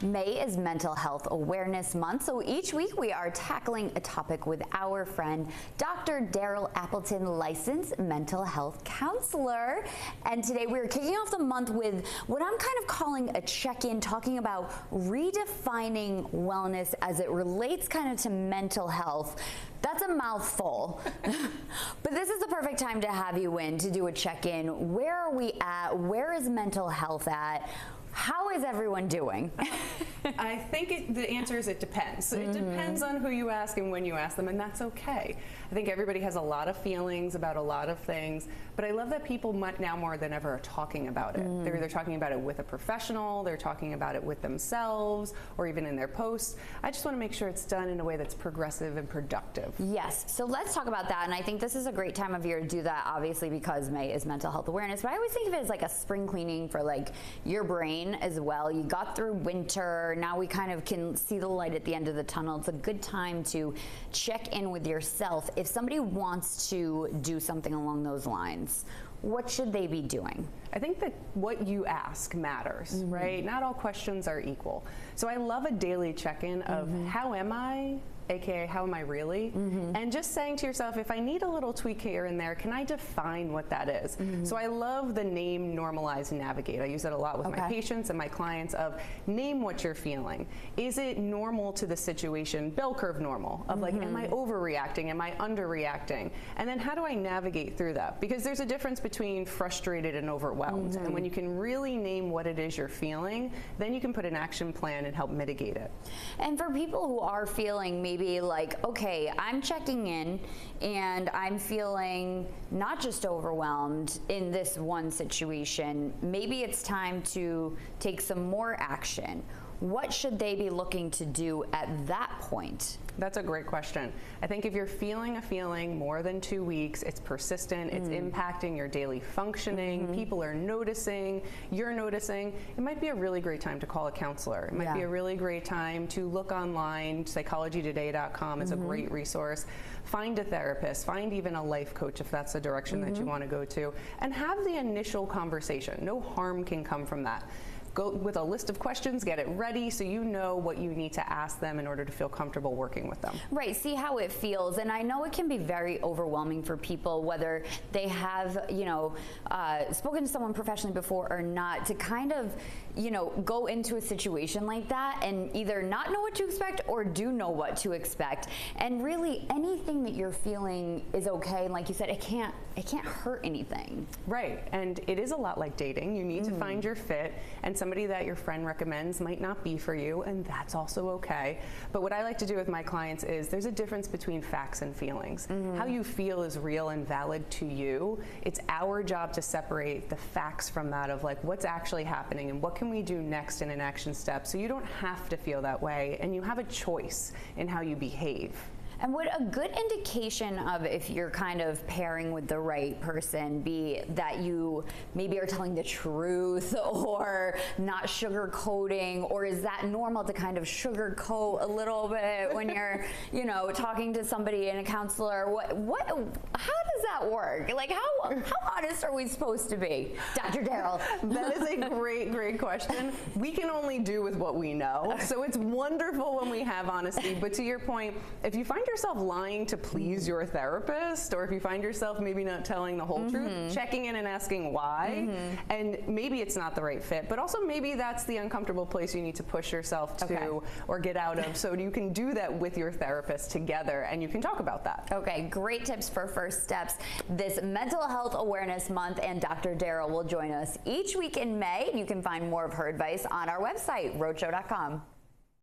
May is Mental Health Awareness Month, so each week we are tackling a topic with our friend, Dr. Daryl Appleton, licensed mental health counselor. And today we're kicking off the month with what I'm kind of calling a check-in, talking about redefining wellness as it relates kind of to mental health. That's a mouthful, but this is the perfect time to have you in to do a check-in. Where are we at? Where is mental health at? How is everyone doing? I think the answer is it depends. It depends on who you ask and when you ask them, and that's okay. I think everybody has a lot of feelings about a lot of things, but I love that people now more than ever are talking about it. They're either talking about it with a professional, they're talking about it with themselves, or even in their posts. I just want to make sure it's done in a way that's progressive and productive. Yes, so let's talk about that, and I think this is a great time of year to do that, obviously because May is Mental Health Awareness, but I always think of it as like a spring cleaning for like your brain as well. You got through winter, now we kind of can see the light at the end of the tunnel. It's a good time to check in with yourself. If somebody wants to do something along those lines, what should they be doing? I think that what you ask matters, right? Not all questions are equal. So I love a daily check-in of how am I? AKA, how am I really? And just saying to yourself, if I need a little tweak here and there, can I define what that is? So I love the name Normalize and Navigate. I use that a lot with my patients and my clients of name what you're feeling. Is it normal to the situation? Bell curve normal of like, am I overreacting? Am I underreacting? And then how do I navigate through that? Because there's a difference between frustrated and overwhelmed. And when you can really name what it is you're feeling, then you can put an action plan and help mitigate it. And for people who are feeling maybe like, okay, I'm checking in and I'm feeling not just overwhelmed in this one situation, maybe it's time to take some more action. What should they be looking to do at that point? That's a great question. I think if you're feeling a feeling more than 2 weeks, it's persistent, it's impacting your daily functioning, people are noticing, you're noticing, it might be a really great time to call a counselor. It might be a really great time to look online. Psychologytoday.com is a great resource. Find a therapist, find even a life coach if that's the direction that you want to go to, and have the initial conversation. No harm can come from that. Go with a list of questions, get it ready so you know what you need to ask them in order to feel comfortable working with them. Right, see how it feels. And I know it can be very overwhelming for people, whether they have, spoken to someone professionally before or not, to kind of, go into a situation like that and either not know what to expect or do know what to expect. And really anything that you're feeling is okay. And like you said, it can't hurt anything. Right, and it is a lot like dating. You need to find your fit, and somebody that your friend recommends might not be for you, and that's also okay. But what I like to do with my clients is there's a difference between facts and feelings. How you feel is real and valid to you. It's our job to separate the facts from that of like what's actually happening and what can we do next in an action step so you don't have to feel that way and you have a choice in how you behave. And would a good indication of if you're kind of pairing with the right person be that you maybe are telling the truth or not sugarcoating, or is that normal to kind of sugarcoat a little bit when you're, talking to somebody in a counselor? How does that work? Like how honest are we supposed to be, Dr. Daryl? That is a great question. We can only do with what we know. So it's wonderful when we have honesty, but to your point, if you find yourself lying to please your therapist, or if you find yourself maybe not telling the whole truth, checking in and asking why, and maybe it's not the right fit, but also maybe that's the uncomfortable place you need to push yourself to or get out of, so you can do that with your therapist together and you can talk about that. Okay, great tips for first steps this Mental Health Awareness Month, and Dr. Daryl will join us each week in May. You can find more of her advice on our website, roadshow.com.